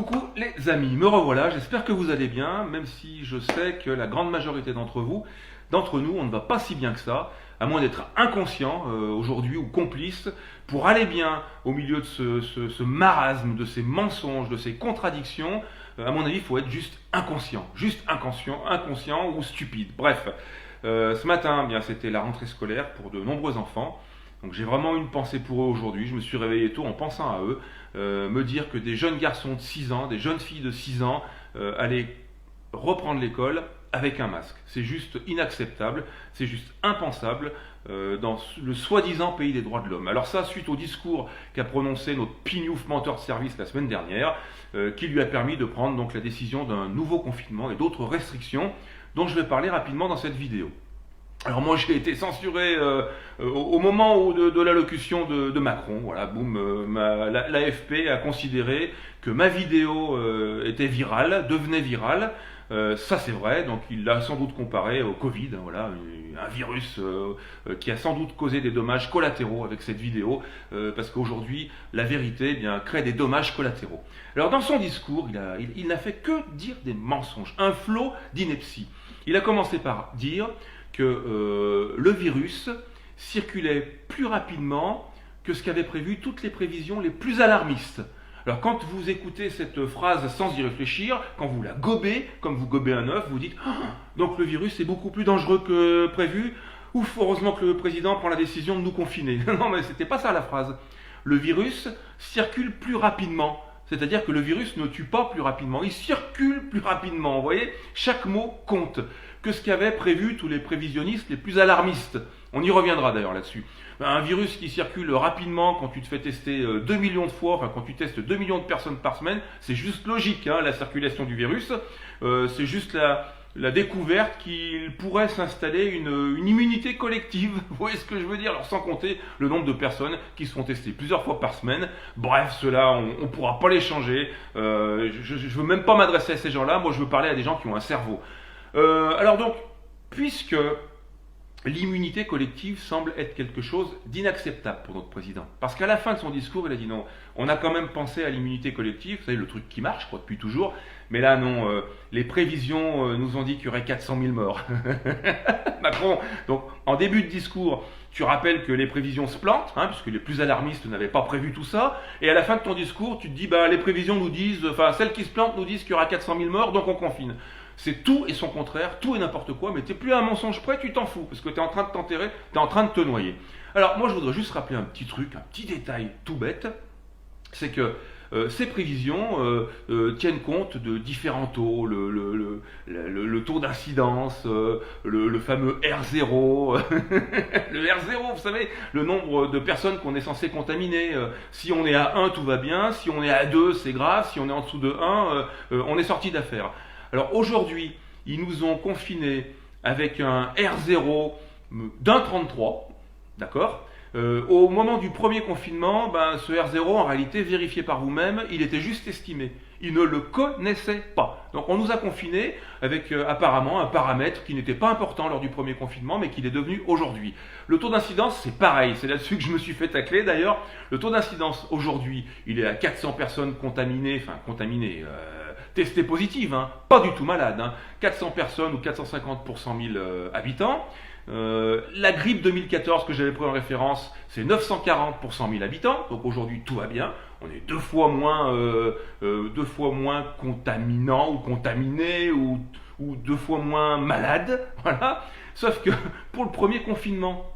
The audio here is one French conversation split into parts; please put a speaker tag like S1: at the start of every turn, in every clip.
S1: Coucou les amis, me revoilà, j'espère que vous allez bien, même si je sais que la grande majorité d'entre nous, on ne va pas si bien que ça, à moins d'être inconscient aujourd'hui ou complice, pour aller bien au milieu de ce marasme, de ces mensonges, de ces contradictions. À mon avis, il faut être juste inconscient ou stupide. Bref, ce matin, bien, c'était la rentrée scolaire pour de nombreux enfants. Donc j'ai vraiment une pensée pour eux aujourd'hui. Je me suis réveillé tôt en pensant à eux. Me dire que des jeunes garçons de 6 ans, des jeunes filles de 6 ans allaient reprendre l'école avec un masque. C'est juste inacceptable, c'est juste impensable dans le soi-disant pays des droits de l'homme. Alors ça, suite au discours qu'a prononcé notre pignouf menteur de service la semaine dernière, qui lui a permis de prendre donc la décision d'un nouveau confinement et d'autres restrictions dont je vais parler rapidement dans cette vidéo. Alors moi j'ai été censuré au moment de l'allocution de Macron, voilà, boum, l'AFP a considéré que ma vidéo était virale, devenait virale, ça c'est vrai, donc il l'a sans doute comparé au Covid, hein, voilà, un virus qui a sans doute causé des dommages collatéraux avec cette vidéo, parce qu'aujourd'hui la vérité crée des dommages collatéraux. Alors dans son discours, il n'a fait que dire des mensonges, un flot d'ineptie. Il a commencé par dire que le virus circulait plus rapidement que ce qu'avaient prévu toutes les prévisions les plus alarmistes. Alors quand vous écoutez cette phrase sans y réfléchir, quand vous la gobez, comme vous gobez un œuf, vous dites « donc le virus est beaucoup plus dangereux que prévu, ouf, heureusement que le président prend la décision de nous confiner. » Non mais c'était pas ça la phrase. Le virus circule plus rapidement. C'est-à-dire que le virus ne tue pas plus rapidement, il circule plus rapidement. Vous voyez, chaque mot compte. Que ce qu'avaient prévu tous les prévisionnistes les plus alarmistes. On y reviendra d'ailleurs là-dessus. Un virus qui circule rapidement quand tu te fais tester 2 millions de fois, enfin quand tu testes 2 millions de personnes par semaine, c'est juste logique, hein, la circulation du virus. C'est juste la découverte qu'il pourrait s'installer une immunité collective. Vous voyez ce que je veux dire? Alors sans compter le nombre de personnes qui se font tester plusieurs fois par semaine. Bref, ceux-là, on ne pourra pas les changer. Je ne veux même pas m'adresser à ces gens-là. Moi, je veux parler à des gens qui ont un cerveau. Alors donc, puisque l'immunité collective semble être quelque chose d'inacceptable pour notre président, parce qu'à la fin de son discours, il a dit non, on a quand même pensé à l'immunité collective, vous savez, le truc qui marche, quoi, depuis toujours, mais là non, les prévisions nous ont dit qu'il y aurait 400 000 morts. Macron, donc en début de discours, tu rappelles que les prévisions se plantent, hein, puisque les plus alarmistes n'avaient pas prévu tout ça, et à la fin de ton discours, tu te dis, les prévisions nous disent, enfin celles qui se plantent nous disent qu'il y aura 400 000 morts, donc on confine. C'est tout et son contraire, tout et n'importe quoi, mais tu n'es plus à un mensonge près, tu t'en fous, parce que tu es en train de t'enterrer, tu es en train de te noyer. Alors moi je voudrais juste rappeler un petit truc, un petit détail tout bête, c'est que ces prévisions tiennent compte de différents taux, le taux d'incidence, le fameux R0, le R0, vous savez, le nombre de personnes qu'on est censé contaminer. Si on est à 1, tout va bien, si on est à 2, c'est grave, si on est en dessous de 1, on est sorti d'affaire. Alors aujourd'hui, ils nous ont confinés avec un R0 d'1,33, d'accord ? Au moment du premier confinement, ce R0, en réalité, vérifié par vous-même, il était juste estimé. Il ne le connaissait pas. Donc on nous a confinés avec apparemment un paramètre qui n'était pas important lors du premier confinement, mais qui l'est devenu aujourd'hui. Le taux d'incidence, c'est pareil. C'est là-dessus que je me suis fait tacler d'ailleurs. Le taux d'incidence aujourd'hui, il est à 400 personnes contaminées, testées positives, hein, pas du tout malades. 400 personnes ou 450 pour 100 000 habitants. La grippe 2014 que j'avais pris en référence, c'est 940 pour 100 000 habitants, donc aujourd'hui tout va bien, on est deux fois moins contaminant ou contaminé ou 2 fois moins malade, voilà. Sauf que pour le premier confinement,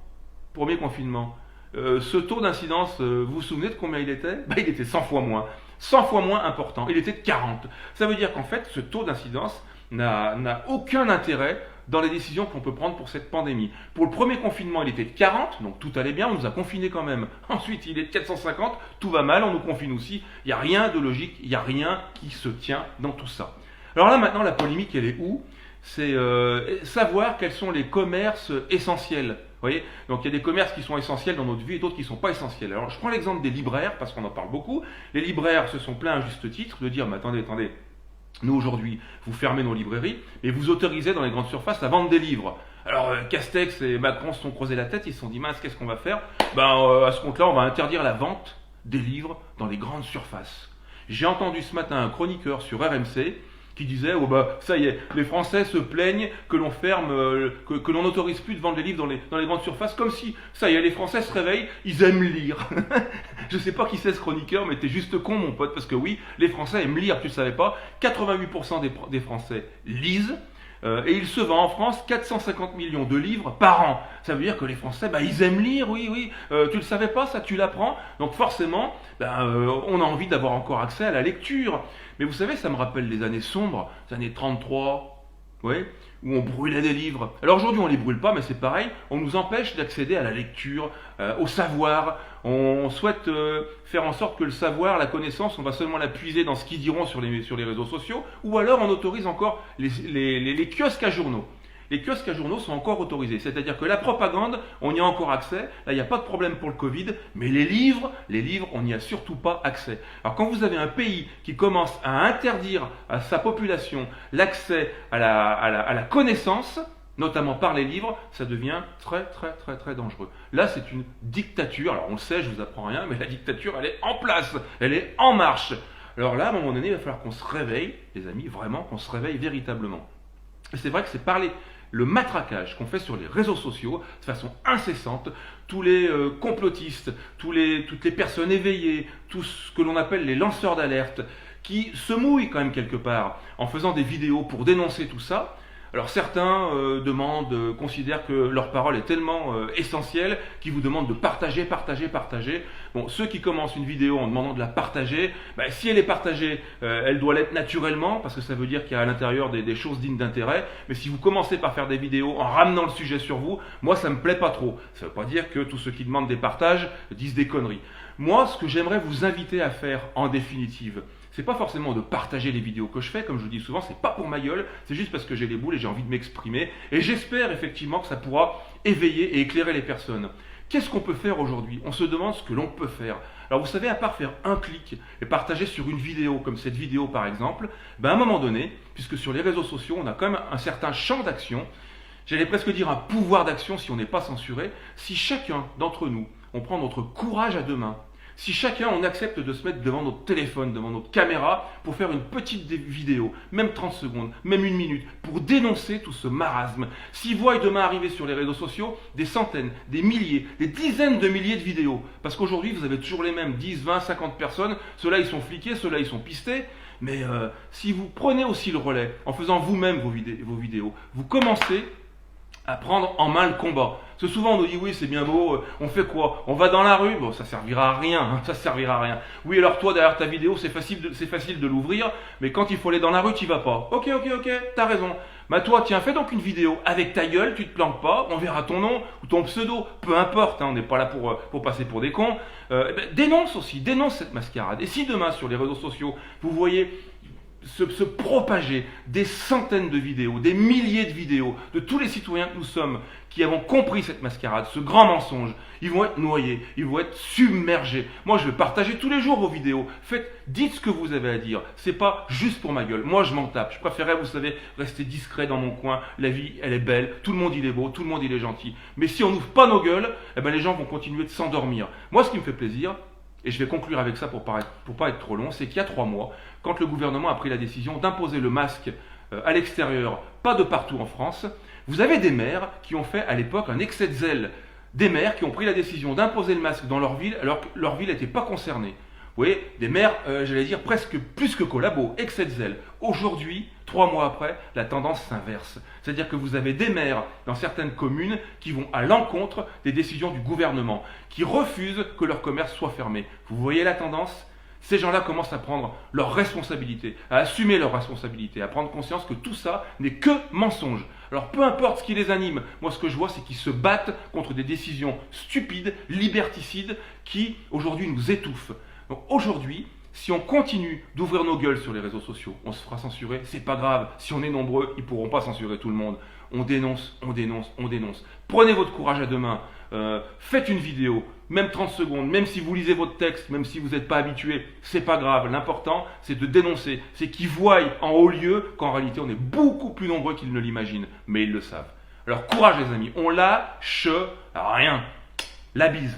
S1: ce taux d'incidence, vous vous souvenez de combien il était? Il était 100 fois moins important, il était de 40. Ça veut dire qu'en fait ce taux d'incidence n'a aucun intérêt dans les décisions qu'on peut prendre pour cette pandémie. Pour le premier confinement, il était de 40, donc tout allait bien, on nous a confinés quand même. Ensuite, il est de 450, tout va mal, on nous confine aussi. Il n'y a rien de logique, il n'y a rien qui se tient dans tout ça. Alors là, maintenant, la polémique, elle est où? C'est savoir quels sont les commerces essentiels. Vous voyez? Donc il y a des commerces qui sont essentiels dans notre vie et d'autres qui ne sont pas essentiels. Alors je prends l'exemple des libraires, parce qu'on en parle beaucoup. Les libraires se sont plaints à juste titre de dire, mais attendez, nous aujourd'hui, vous fermez nos librairies, mais vous autorisez dans les grandes surfaces à vendre des livres. Alors Castex et Macron se sont creusés la tête, ils se sont dit, mince, qu'est-ce qu'on va faire? À ce compte-là, on va interdire la vente des livres dans les grandes surfaces. J'ai entendu ce matin un chroniqueur sur RMC qui disait oh bah ça y est, les Français se plaignent que l'on ferme, que l'on n'autorise plus de vendre les livres dans les grandes surfaces, comme si ça y est, les Français se réveillent, ils aiment lire. Je sais pas qui c'est ce chroniqueur, mais t'es juste con mon pote, parce que oui, les Français aiment lire, tu le savais pas, 88% des Français lisent. Et il se vend en France 450 millions de livres par an. Ça veut dire que les Français, ils aiment lire, oui. Tu le savais pas, ça, tu l'apprends. Donc forcément, on a envie d'avoir encore accès à la lecture. Mais vous savez, ça me rappelle les années sombres, les années 33, ouais, où on brûlait des livres. Alors aujourd'hui, on ne les brûle pas, mais c'est pareil, on nous empêche d'accéder à la lecture, au savoir. On souhaite faire en sorte que le savoir, la connaissance, on va seulement la puiser dans ce qu'ils diront sur les réseaux sociaux, ou alors on autorise encore les kiosques à journaux. Les kiosques à journaux sont encore autorisés, c'est-à-dire que la propagande, on y a encore accès, là il n'y a pas de problème pour le Covid, mais les livres, on n'y a surtout pas accès. Alors quand vous avez un pays qui commence à interdire à sa population l'accès à la connaissance, notamment par les livres, ça devient très dangereux. Là, c'est une dictature. Alors, on le sait, je vous apprends rien, mais la dictature, elle est en place, elle est en marche. Alors là, à un moment donné, il va falloir qu'on se réveille, les amis, vraiment, qu'on se réveille véritablement. Et c'est vrai que c'est le matraquage qu'on fait sur les réseaux sociaux de façon incessante, tous les complotistes, toutes les personnes éveillées, tout ce que l'on appelle les lanceurs d'alerte, qui se mouillent quand même quelque part en faisant des vidéos pour dénoncer tout ça. Alors certains considèrent que leur parole est tellement essentielle qu'ils vous demandent de partager. Bon, ceux qui commencent une vidéo en demandant de la partager, si elle est partagée, elle doit l'être naturellement, parce que ça veut dire qu'il y a à l'intérieur des choses dignes d'intérêt. Mais si vous commencez par faire des vidéos en ramenant le sujet sur vous, moi ça me plaît pas trop. Ça veut pas dire que tous ceux qui demandent des partages disent des conneries. Moi, ce que j'aimerais vous inviter à faire en définitive, c'est pas forcément de partager les vidéos que je fais, comme je vous dis souvent, c'est pas pour ma gueule, c'est juste parce que j'ai les boules et j'ai envie de m'exprimer. Et j'espère effectivement que ça pourra éveiller et éclairer les personnes. Qu'est-ce qu'on peut faire aujourd'hui? On se demande ce que l'on peut faire. Alors vous savez, à part faire un clic et partager sur une vidéo, comme cette vidéo par exemple, à un moment donné, puisque sur les réseaux sociaux, on a quand même un certain champ d'action, j'allais presque dire un pouvoir d'action si on n'est pas censuré, si chacun d'entre nous, on prend notre courage à deux mains, si chacun on accepte de se mettre devant notre téléphone, devant notre caméra, pour faire une petite vidéo, même 30 secondes, même une minute, pour dénoncer tout ce marasme. S'ils voient demain arriver sur les réseaux sociaux des centaines, des milliers, des dizaines de milliers de vidéos, parce qu'aujourd'hui vous avez toujours les mêmes 10, 20, 50 personnes, ceux-là ils sont fliqués, ceux-là ils sont pistés, mais si vous prenez aussi le relais en faisant vous-même vos vidéos, vous commencez à prendre en main le combat. Parce que souvent on nous dit oui c'est bien beau, on fait quoi? On va dans la rue? Bon ça servira à rien, ça servira à rien. Oui alors toi derrière ta vidéo c'est facile de l'ouvrir, mais quand il faut aller dans la rue tu vas pas. Ok, t'as raison. Toi tiens fais donc une vidéo avec ta gueule, tu te planques pas, on verra ton nom ou ton pseudo, peu importe, on n'est pas là pour passer pour des cons. Dénonce cette mascarade. Et si demain sur les réseaux sociaux vous voyez se propager des centaines de vidéos, des milliers de vidéos de tous les citoyens que nous sommes qui avons compris cette mascarade, ce grand mensonge, ils vont être noyés, ils vont être submergés. Moi, je vais partager tous les jours vos vidéos. Dites ce que vous avez à dire. C'est pas juste pour ma gueule. Moi, je m'en tape. Je préférerais, vous savez, rester discret dans mon coin. La vie, elle est belle. Tout le monde, il est beau. Tout le monde, il est gentil. Mais si on n'ouvre pas nos gueules, les gens vont continuer de s'endormir. Moi, ce qui me fait plaisir, et je vais conclure avec ça pour pas être trop long, c'est qu'il y a 3 mois, quand le gouvernement a pris la décision d'imposer le masque à l'extérieur, pas de partout en France, vous avez des maires qui ont fait à l'époque un excès de zèle. Des maires qui ont pris la décision d'imposer le masque dans leur ville alors que leur ville n'était pas concernée. Vous voyez, des maires, j'allais dire presque plus que collabos, excès de zèle. Aujourd'hui, 3 mois après, la tendance s'inverse. C'est-à-dire que vous avez des maires dans certaines communes qui vont à l'encontre des décisions du gouvernement, qui refusent que leur commerce soit fermé. Vous voyez la tendance? Ces gens-là commencent à prendre leurs responsabilités, à assumer leurs responsabilités, à prendre conscience que tout ça n'est que mensonge. Alors peu importe ce qui les anime, moi ce que je vois c'est qu'ils se battent contre des décisions stupides, liberticides, qui aujourd'hui nous étouffent. Donc aujourd'hui, si on continue d'ouvrir nos gueules sur les réseaux sociaux, on se fera censurer, c'est pas grave. Si on est nombreux, ils ne pourront pas censurer tout le monde. On dénonce. Prenez votre courage à deux mains, faites une vidéo, même 30 secondes, même si vous lisez votre texte, même si vous n'êtes pas habitué, c'est pas grave. L'important, c'est de dénoncer. C'est qu'ils voient en haut lieu qu'en réalité, on est beaucoup plus nombreux qu'ils ne l'imaginent. Mais ils le savent. Alors courage les amis, on lâche rien. La bise.